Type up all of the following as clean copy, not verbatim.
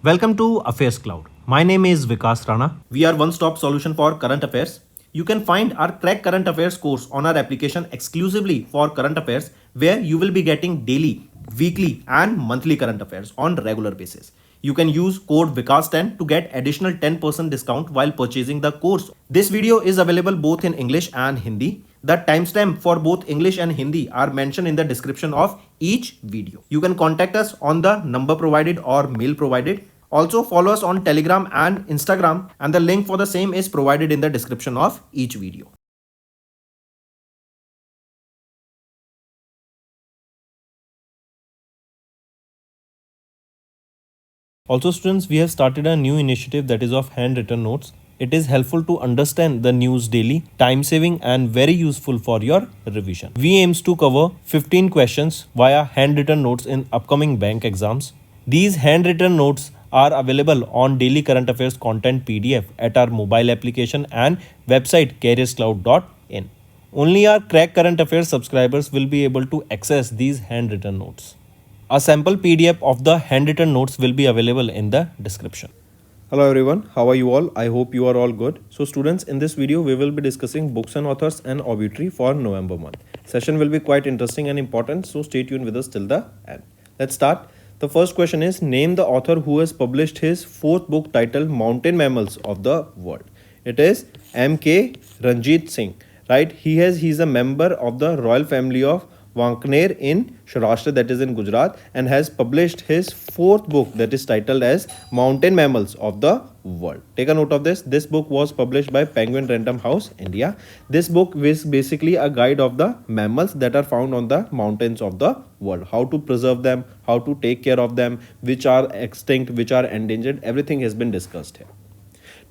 Welcome to AffairsCloud. My name is Vikas Rana. We are one-stop solution for current affairs. You can find our Crack Current Affairs course on our application exclusively for current affairs, where you will be getting daily, weekly and monthly current affairs on regular basis. You can use code VIKAS10 to get additional 10% discount while purchasing the course. This video is available both in English and Hindi. The timestamp for both English and Hindi are mentioned in the description of each video. You can contact us on the number provided or mail provided. Also follow us on Telegram and Instagram, and the link for the same is provided in the description of each video. Also students, we have started a new initiative that is of handwritten notes. It is helpful to understand the news daily, time saving and very useful for your revision. We aims to cover 15 questions via handwritten notes in upcoming bank exams. These handwritten notes are available on daily current affairs content PDF at our mobile application and website careerscloud.in. Only our Crack Current Affairs subscribers will be able to access these handwritten notes. A sample PDF of the handwritten notes will be available in the description. Hello everyone, how are you all? I hope you are all good. So students, in this video we will be discussing books and authors and obituary for November month. Session will be quite interesting and important, so stay tuned with us till the end. Let's start. The first question is, name the author who has published his fourth book titled Mountain Mammals of the World. It is M.K. Ranjit Singh, right? He's a member of the royal family of Wankaner in Saurashtra, that is in Gujarat, and has published his fourth book that is titled as Mountain Mammals of the World. Take a note of this. This book was published by Penguin Random House, India. This book is basically a guide of the mammals that are found on the mountains of the world. How to preserve them, how to take care of them, which are extinct, which are endangered, everything has been discussed here.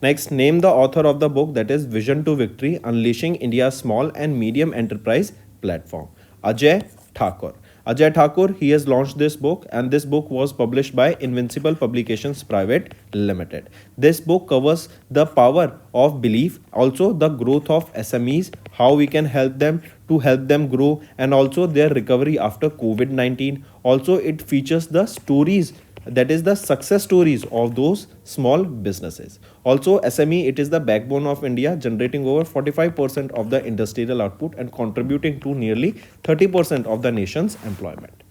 Next, name the author of the book that is Vision to Victory, Unleashing India's Small and Medium Enterprise Platform. Ajay Thakur. Ajay Thakur, he has launched this book, and this book was published by Invincible Publications Private Limited. This book covers the power of belief, also the growth of SMEs, how we can help them to help them grow, and also their recovery after COVID-19. Also, it features the stories, that is the success stories of those small businesses. Also, SME, it is the backbone of India, generating over 45% of the industrial output and contributing to nearly 30% of the nation's employment.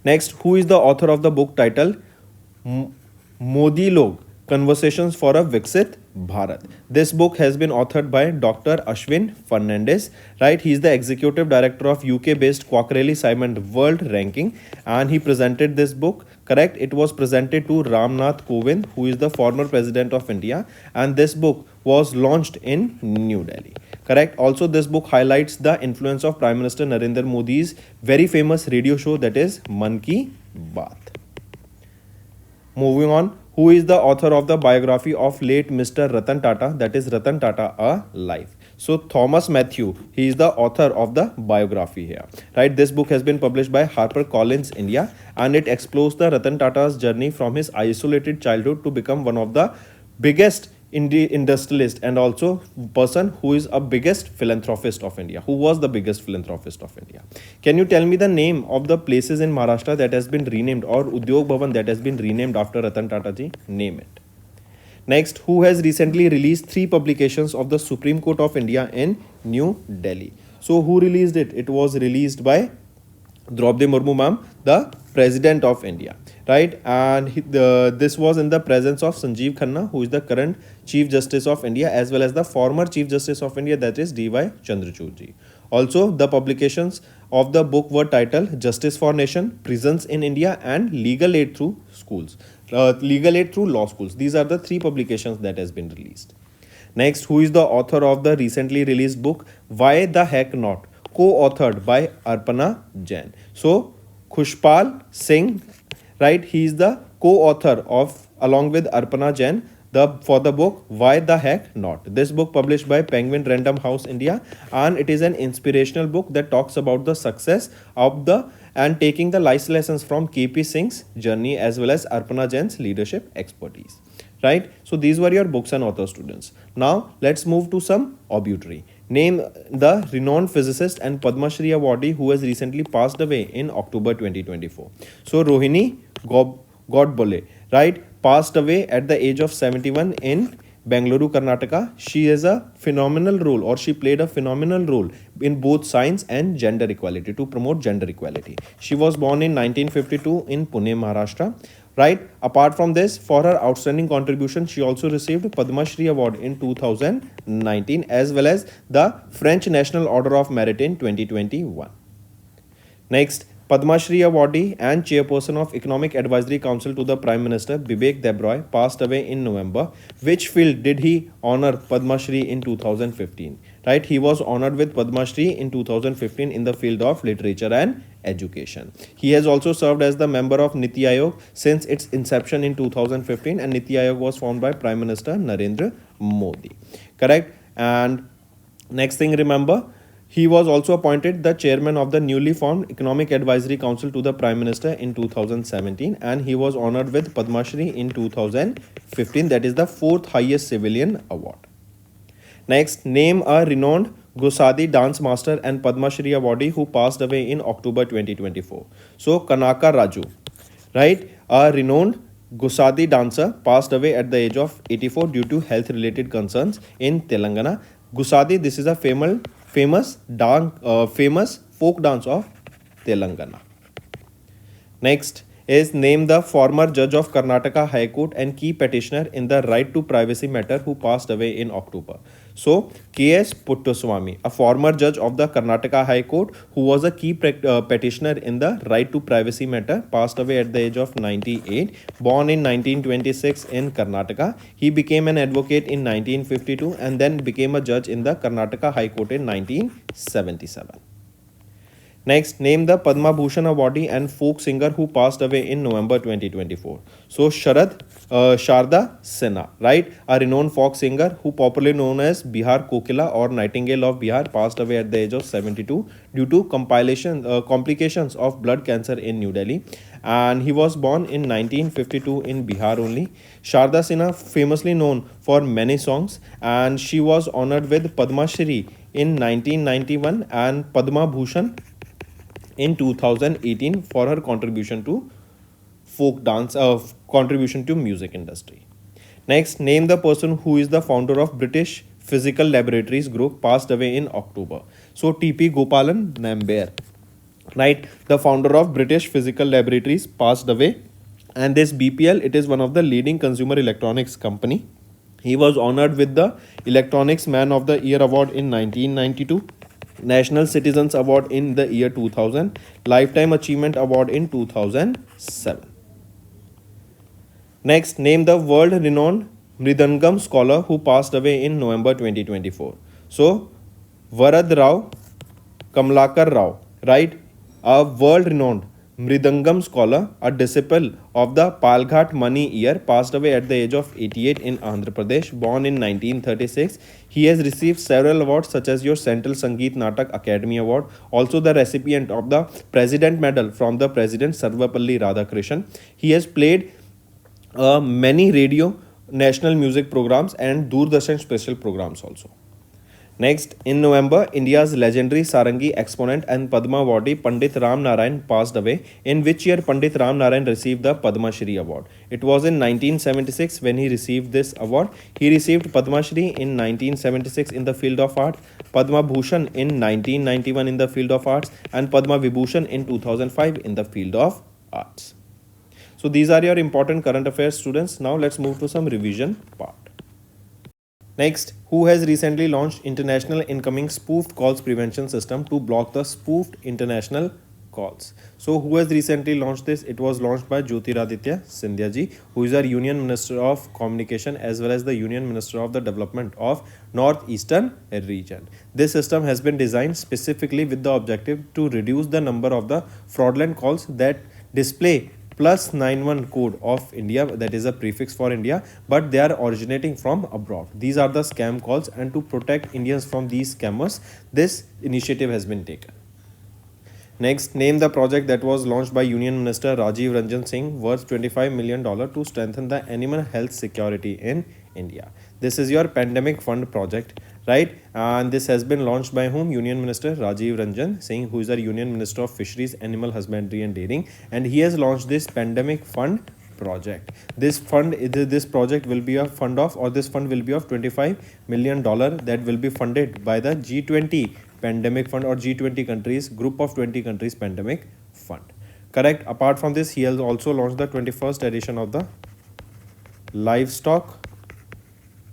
Next, who is the author of the book titled Modi Log, Conversations for a Viksit Bharat? This book has been authored by Dr. Ashwin Fernandez, right? He is the executive director of UK-based Quackrelli Simon World Ranking, and he presented this book, correct? It was presented to Ramnath Kovind, who is the former president of India, and this book was launched in New Delhi, correct? Also, this book highlights the influence of Prime Minister Narendra Modi's very famous radio show, that is Man Ki Baat. Moving on, who is the author of the biography of late Mr. Ratan Tata, that is Ratan Tata, A Life? So Thomas Matthew, he is the author of the biography here, right? This book has been published by HarperCollins India, and it explores the Ratan Tata's journey from his isolated childhood to become one of the biggest industrialist and also person who is a biggest philanthropist of India, who was the biggest philanthropist of India. Can you tell me the name of the places in Maharashtra that has been renamed, or Udyog Bhavan that has been renamed after Ratan Tata ji? Name it. Next, who has recently released 3 publications of the Supreme Court of India in New Delhi? So who released it? It was released by Draupadi Murmu ma'am, the President of India, right? And this was in the presence of Sanjeev Khanna, who is the current Chief Justice of India, as well as the former Chief Justice of India, that is D.Y. Chandrachud ji. Also, the publications of the book were titled Justice for Nation, Prisons in India, and Legal Aid Through Schools. Legal Aid Through Law Schools. These are the 3 publications that has been released. Next, who is the author of the recently released book Why the Heck Not, co-authored by Arpana Jain? So, Khushpal Singh, right? He is the co-author of, along with Arpana Jain, for the book Why the Heck Not. This book published by Penguin Random House India, and it is an inspirational book that talks about the success of and taking the life lessons from KP Singh's journey, as well as Arpana Jain's leadership expertise, right? So these were your books and author, students. Now let's move to some obituary. Name the renowned physicist and Padma Shri awardee who has recently passed away in October 2024. So Rohini Godbole, right, passed away at the age of 71 in Bangalore, Karnataka. She has a phenomenal role, or she played a phenomenal role in both science and gender equality, to promote gender equality. She was born in 1952 in Pune, Maharashtra. Right. Apart from this, for her outstanding contribution, she also received Padma Shri Award in 2019, as well as the French National Order of Merit in 2021. Next, Padma Shri awardee and chairperson of Economic Advisory Council to the Prime Minister Bibek Debroy passed away in November. Which field did he honor Padma Shri in 2015? Right, he was honored with Padma Shri in 2015 in the field of literature and education. He has also served as the member of Niti Aayog since its inception in 2015, and Niti Aayog was formed by Prime Minister Narendra Modi. Correct? And next thing, remember, he was also appointed the chairman of the newly formed Economic Advisory Council to the Prime Minister in 2017, and he was honored with Padma Shri in 2015. That is the fourth highest civilian award. Next, name a renowned Gusadi dance master and Padma Shri awardee who passed away in October 2024. So, Kanaka Raju, right? A renowned Gusadi dancer passed away at the age of 84 due to health-related concerns in Telangana. Gusadi, this is a famous folk dance of Telangana. Next is name the former judge of Karnataka High Court and key petitioner in the right to privacy matter who passed away in October. So, K.S. Puttaswamy, a former judge of the Karnataka High Court who was a key petitioner in the right to privacy matter, passed away at the age of 98. Born in 1926 in Karnataka, he became an advocate in 1952 and then became a judge in the Karnataka High Court in 1977. Next, name the Padma Bhushan awardee and folk singer who passed away in November 2024. So, Sharda Sinha, right? A renowned folk singer who popularly known as Bihar Kokila or Nightingale of Bihar, passed away at the age of 72 due to complications of blood cancer in New Delhi. And he was born in 1952 in Bihar only. Sharda Sinha, famously known for many songs, and she was honored with Padma Shri in 1991 and Padma Bhushan in 2018 for her contribution to folk dance, contribution to music industry. Next, name the person who is the founder of British Physical Laboratories Group, passed away in October. So, T.P. Gopalan Nambiar, right, the founder of British Physical Laboratories, passed away. And this BPL, it is one of the leading consumer electronics company. He was honored with the Electronics Man of the Year award in 1992. National Citizens Award in the year 2000, Lifetime Achievement Award in 2007. Next, name the world-renowned Mridangam scholar who passed away in November 2024. So, Varad Rao Kamlakar Rao, right? A world-renowned Mridangam scholar, a disciple of the Palghat Mani Iyer, passed away at the age of 88 in Andhra Pradesh. Born in 1936, he has received several awards such as your Central Sangeet Natak Academy Award, also the recipient of the President Medal from the President Sarvapalli Radhakrishnan. He has played many radio, national music programs and Doordarshan special programs also. Next, in November, India's legendary Sarangi exponent and Padma awardee Pandit Ram Narayan passed away. In which year Pandit Ram Narayan received the Padma Shri award? It was in 1976 when he received this award. He received Padma Shri in 1976 in the field of art, Padma Bhushan in 1991 in the field of arts, and Padma Vibhushan in 2005 in the field of arts. So these are your important current affairs, students. Now let's move to some revision part. Next, who has recently launched International Incoming Spoofed Calls Prevention System to block the spoofed international calls? So, who has recently launched this? It was launched by Jyotiraditya Scindia ji, who is our Union Minister of Communication as well as the Union Minister of the Development of Northeastern region. This system has been designed specifically with the objective to reduce the number of the fraudulent calls that display +91 code of India, that is a prefix for India, but they are originating from abroad. These are the scam calls, and to protect Indians from these scammers, this initiative has been taken. Next, name the project that was launched by Union Minister Rajiv Ranjan Singh worth $25 million to strengthen the animal health security in India. This is your pandemic fund project, right? And this has been launched by whom? Union Minister Rajiv Ranjan Singh, who is our Union Minister of Fisheries, Animal Husbandry and Dairying, and he has launched this pandemic fund project. This project will be a fund of, or this fund will be of $25 million that will be funded by the G20 pandemic fund, or G20 countries, group of 20 countries pandemic fund. Correct. Apart from this, he has also launched the 21st edition of the livestock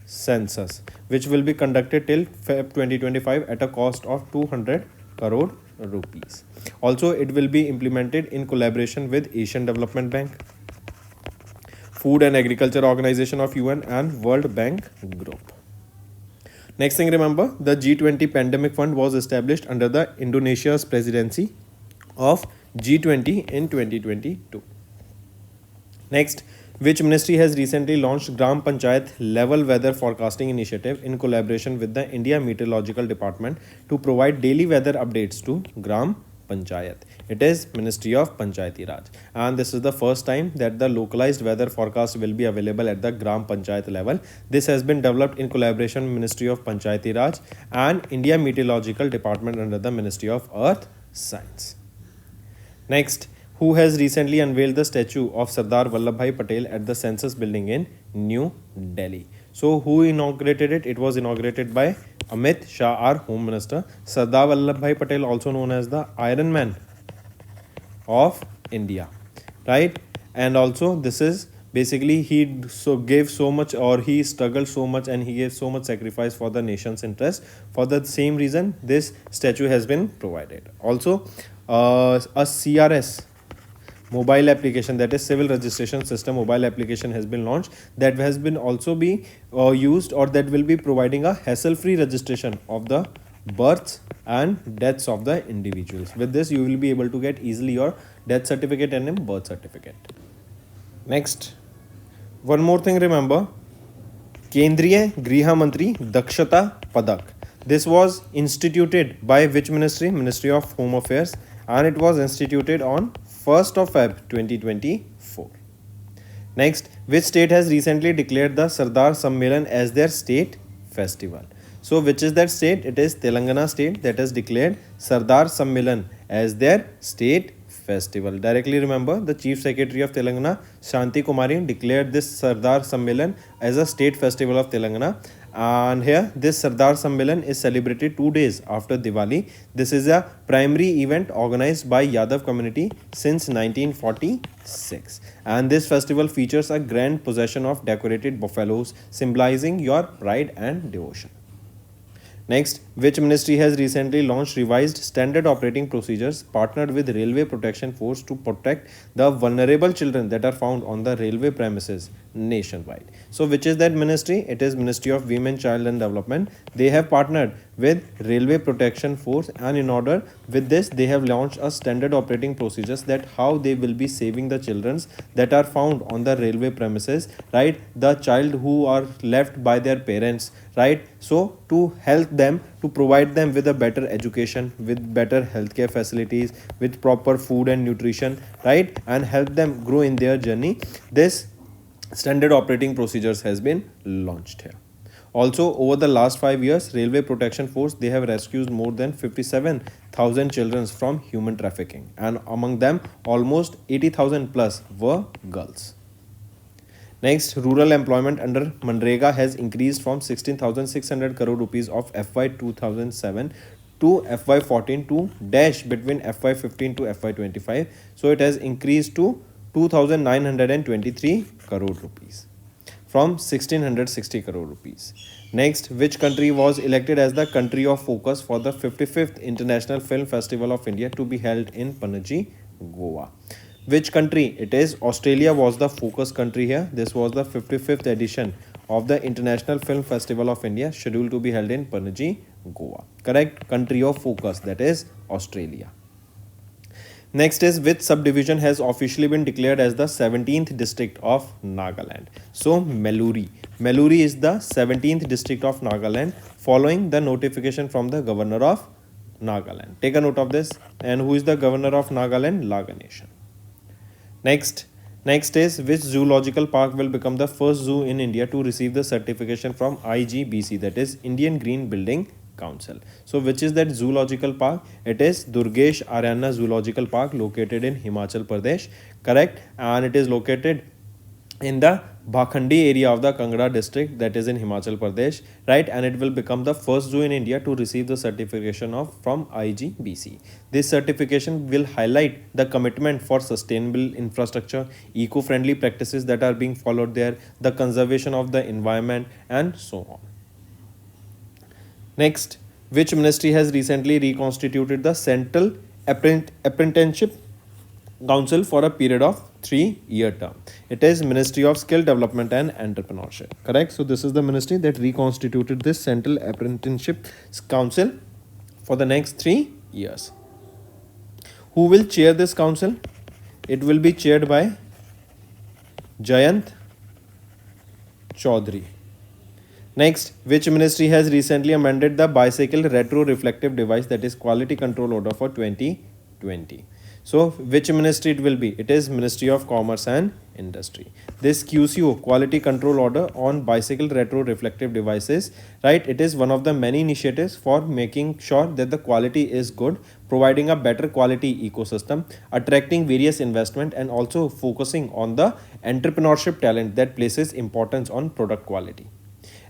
census, which will be conducted till Feb 2025 at a cost of 200 crore rupees. Also, it will be implemented in collaboration with Asian Development Bank, Food and Agriculture Organization of UN, and World Bank Group. Next thing, remember, the G20 Pandemic Fund was established under the Indonesia's presidency of G20 in 2022. Next, which ministry has recently launched Gram Panchayat level weather forecasting initiative in collaboration with the India Meteorological Department to provide daily weather updates to Gram Panchayat? It is Ministry of Panchayati Raj, and this is the first time that the localized weather forecast will be available at the Gram Panchayat level. This has been developed in collaboration with Ministry of Panchayati Raj and India Meteorological Department under the Ministry of Earth Science. Next, who has recently unveiled the statue of Sardar Vallabhbhai Patel at the Census Building in New Delhi? So, who inaugurated it? It was inaugurated by Amit Shah, our Home Minister. Sardar Vallabhbhai Patel, also known as the Iron Man of India, right? And also, this is basically he gave so much, or he struggled so much, and he gave so much sacrifice for the nation's interest. For the same reason, this statue has been provided. Also, a CRS mobile application, that is civil registration system mobile application, has been launched, that has been also be used, or that will be providing a hassle-free registration of the births and deaths of the individuals. With this, you will be able to get easily your death certificate and a birth certificate. Next, one more thing, remember, Kendriya Griha Mantri Dakshata Padak. This was instituted by which ministry? Ministry of Home Affairs, and it was instituted on 1st of Feb 2024. Next, which state has recently declared the Sardar Sammelan as their state festival? So, which is that state? It is Telangana state that has declared Sardar Sammelan as their state festival. Directly remember, the Chief Secretary of Telangana, Shanti Kumari, declared this Sardar Sammelan as a state festival of Telangana. And here, this Sardar Sammelan is celebrated 2 days after Diwali. This is a primary event organized by Yadav community since 1946. And this festival features a grand procession of decorated buffaloes, symbolizing your pride and devotion. Next, which ministry has recently launched revised standard operating procedures, partnered with Railway Protection Force to protect the vulnerable children that are found on the railway premises nationwide? So, which is that ministry? It is Ministry of Women, Child and Development. They have partnered with Railway Protection Force, and in order with this, they have launched a standard operating procedures that how they will be saving the children that are found on the railway premises, right? The child who are left by their parents, right? So, to help them, to provide them with a better education, with better healthcare facilities, with proper food and nutrition, right? And help them grow in their journey, this standard operating procedures has been launched here. Also, over the last 5 years, Railway Protection Force, they have rescued more than 57,000 children from human trafficking, and among them, almost 80,000 plus were girls. Next, rural employment under Manrega has increased from 16,600 crore rupees of FY 2007 to FY 14 to dash between FY 15 to FY 25. So, it has increased to 2,923 crore rupees from 1,660 crore rupees. Next, which country was elected as the country of focus for the 55th International Film Festival of India to be held in Panaji, Goa? Which country? It is Australia was the focus country here. This was the 55th edition of the International Film Festival of India, scheduled to be held in Panaji, Goa. Correct? Country of focus, that is Australia. Next is which subdivision has officially been declared as the 17th district of Nagaland? So, Meluri. Meluri is the 17th district of Nagaland following the notification from the governor of Nagaland. Take a note of this. And who is the governor of Nagaland? Laganation. Next is which zoological park will become the first zoo in India to receive the certification from IGBC, that is Indian Green Building Council. So, which is that zoological park? It is Durgesh Aryana Zoological Park, located in Himachal Pradesh. Correct? And it is located in the Bhakhandi area of the Kangra district, that is in Himachal Pradesh, right? And it will become the first zoo in India to receive the certification of from IGBC. This certification will highlight the commitment for sustainable infrastructure, eco-friendly practices that are being followed there, the conservation of the environment, and so on. Next, which ministry has recently reconstituted the Central Apprenticeship Council for a period of 3-year term? It is Ministry of Skill Development and Entrepreneurship. Correct. So this is the ministry that reconstituted this Central Apprenticeship Council for the next 3 years. Who will chair this council? It will be chaired by Jayant Chaudhary. Next, which ministry has recently amended the bicycle retro reflective device, that is quality control order for 2020? So which ministry it will be? It is Ministry of Commerce and Industry. This QCO, quality control order on bicycle retro reflective devices, right? It is one of the many initiatives for making sure that the quality is good, providing a better quality ecosystem, attracting various investment, and also focusing on the entrepreneurship talent that places importance on product quality.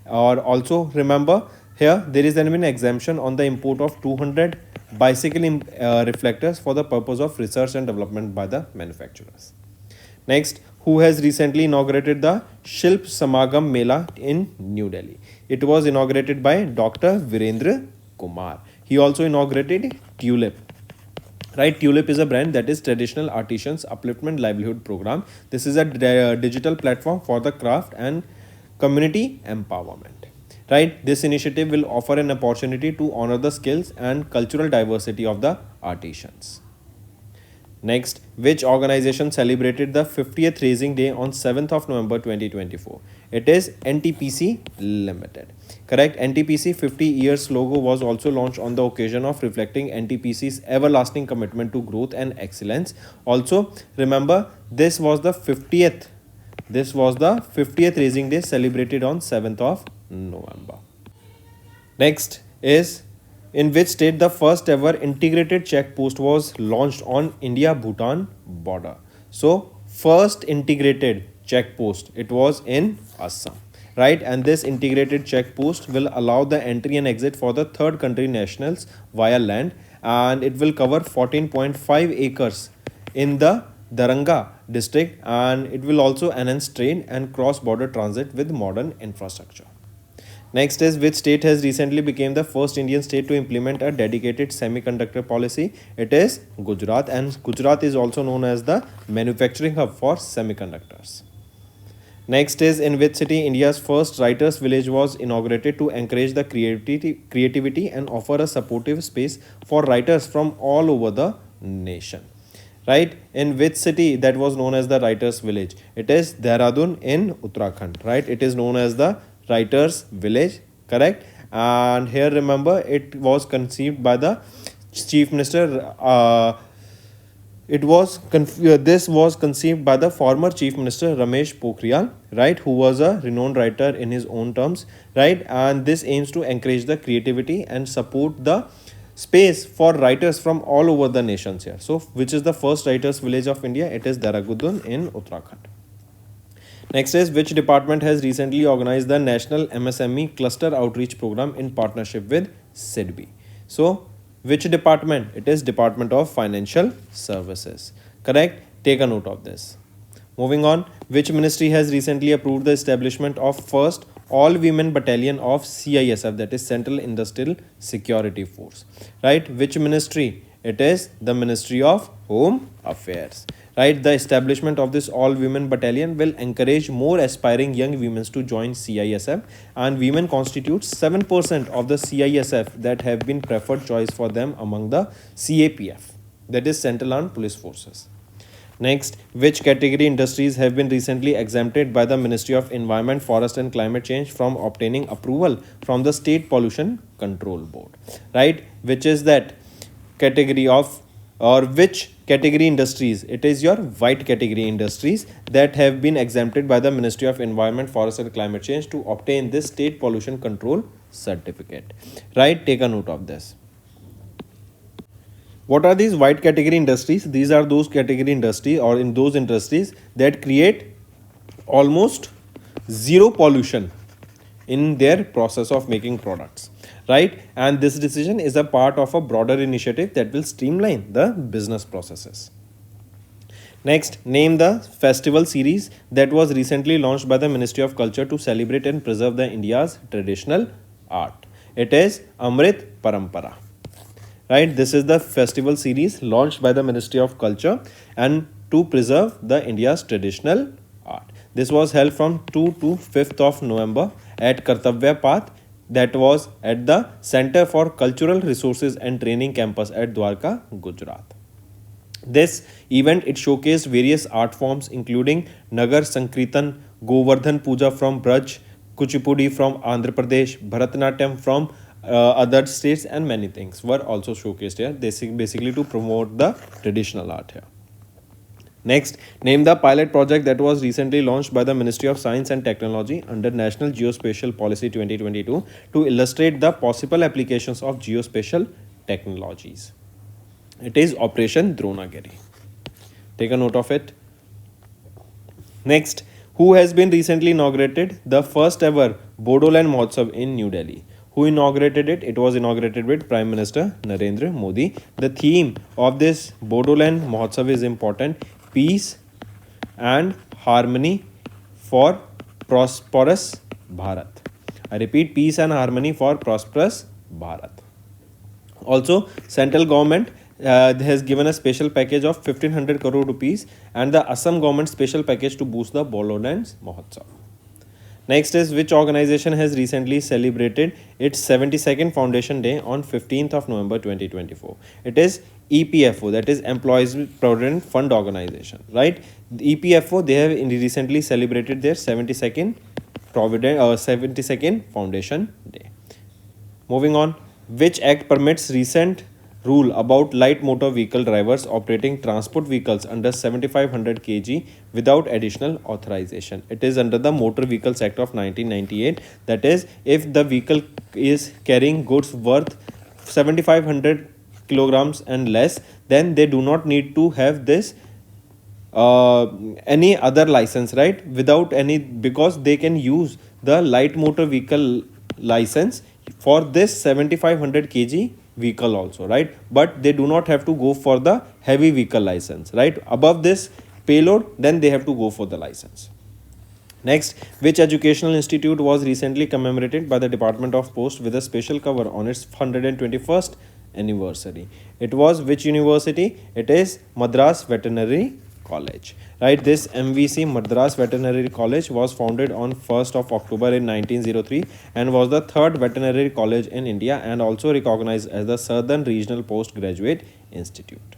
Or also remember here there is an exemption on the import of 200 bicycle reflectors for the purpose of research and development by the manufacturers. Next, who has recently inaugurated the Shilp Samagam Mela in New Delhi? It was inaugurated by Dr. Virendra Kumar. He also inaugurated Tulip. Right, Tulip is a brand that is traditional artisans upliftment livelihood program. This is a digital platform for the craft and community empowerment. Right, this initiative will offer an opportunity to honor the skills and cultural diversity of the artisans. Next, which organization celebrated the 50th Raising Day on 7th of November 2024? It is NTPC Limited. Correct. NTPC 50 years logo was also launched on the occasion of reflecting NTPC's everlasting commitment to growth and excellence. Also, remember this was the 50th Raising Day celebrated on 7th of November. Next is, in which state the first ever integrated check post was launched on India-Bhutan border? So, first integrated check post, it was in Assam. Right, and this integrated check post will allow the entry and exit for the third country nationals via land, and it will cover 14.5 acres in the Daranga district, and it will also enhance trade and cross-border transit with modern infrastructure. Next is, which state has recently become the first Indian state to implement a dedicated semiconductor policy? It is Gujarat, and Gujarat is also known as the manufacturing hub for semiconductors. Next is, in which city India's first writers village was inaugurated to encourage the creativity and offer a supportive space for writers from all over the nation. Right, in which city that was known as the writers village? It is Dehradun in Uttarakhand. Right, it is known as the writers village. Correct. And here remember it was conceived by the chief minister. This was conceived by the former chief minister Ramesh Pokhriyal, right, who was a renowned writer in his own terms, right, and this aims to encourage the creativity and support the space for writers from all over the nations here. So which is the first writers village of India? It is Dehradun in Uttarakhand. Next is, which department has recently organized the National MSME Cluster Outreach Program in partnership with SIDBI? So which department? It is Department of Financial Services. Correct. Take a note of this. Moving on, which ministry has recently approved the establishment of first all-women battalion of CISF, that is Central Industrial Security Force? Right, which ministry? It is the Ministry of Home Affairs. Right, the establishment of this all-women battalion will encourage more aspiring young women to join CISF, and women constitute 7% of the CISF that have been preferred choice for them among the CAPF, that is Central Armed Police Forces. Next, which category industries have been recently exempted by the Ministry of Environment, Forest and Climate Change from obtaining approval from the State Pollution Control Board? Right, which is that category of, or which category industries? It is your white category industries that have been exempted by the Ministry of Environment, Forest and Climate Change to obtain this State Pollution Control Certificate. Right, take a note of this. What are these white category industries? These are those category industries, or in those industries that create almost zero pollution in their process of making products, right? And this decision is a part of a broader initiative that will streamline the business processes. Next, name the festival series that was recently launched by the Ministry of Culture to celebrate and preserve the India's traditional art. It is Amrit Parampara. Right, this is the festival series launched by the Ministry of Culture and to preserve the India's traditional art. This was held from 2 to 5th of November at Kartavya Path, that was at the Center for Cultural Resources and Training campus at Dwarka, Gujarat. This event, it showcased various art forms including Nagar Sankirtan, Govardhan Puja from Braj, Kuchipudi from Andhra Pradesh, Bharatanatyam from other states, and many things were also showcased here, basically to promote the traditional art here. Next, name the pilot project that was recently launched by the Ministry of Science and Technology under National Geospatial Policy 2022 to illustrate the possible applications of geospatial technologies. It is Operation Dronagiri. Take a note of it. Next, who has been recently inaugurated the first ever Bodoland Mahotsav in New Delhi? Who inaugurated it? It was inaugurated with Prime Minister Narendra Modi. The theme of this Bodoland Mahotsav is important: peace and harmony for prosperous Bharat. I repeat, peace and harmony for prosperous Bharat. Also, central government has given a special package of 1500 crore rupees and the Assam government special package to boost the Bodoland Mahotsav. Next is which organization has recently celebrated its 72nd Foundation Day on 15th of November 2024. It is EPFO, that is Employees Provident Fund Organization, right? The EPFO, they have recently celebrated their 72nd Foundation Day. Moving on, which act permits recent rule about light motor vehicle drivers operating transport vehicles under 7500 kg without additional authorization? It is under the Motor Vehicles Act of 1998. That is, if the vehicle is carrying goods worth 7500 kilograms and less, then they do not need to have this any other license, right? Without any, because they can use the light motor vehicle license for this 7500 kg vehicle also, right? But they do not have to go for the heavy vehicle license, right? Above this payload, then they have to go for the license. Next, which educational institute was recently commemorated by the Department of Post with a special cover on its 121st anniversary? It was which university? It is Madras Veterinary College, right? This MVC, Madras Veterinary College, was founded on 1st of October in 1903 and was the third veterinary college in India and also recognized as the Southern Regional Postgraduate Institute.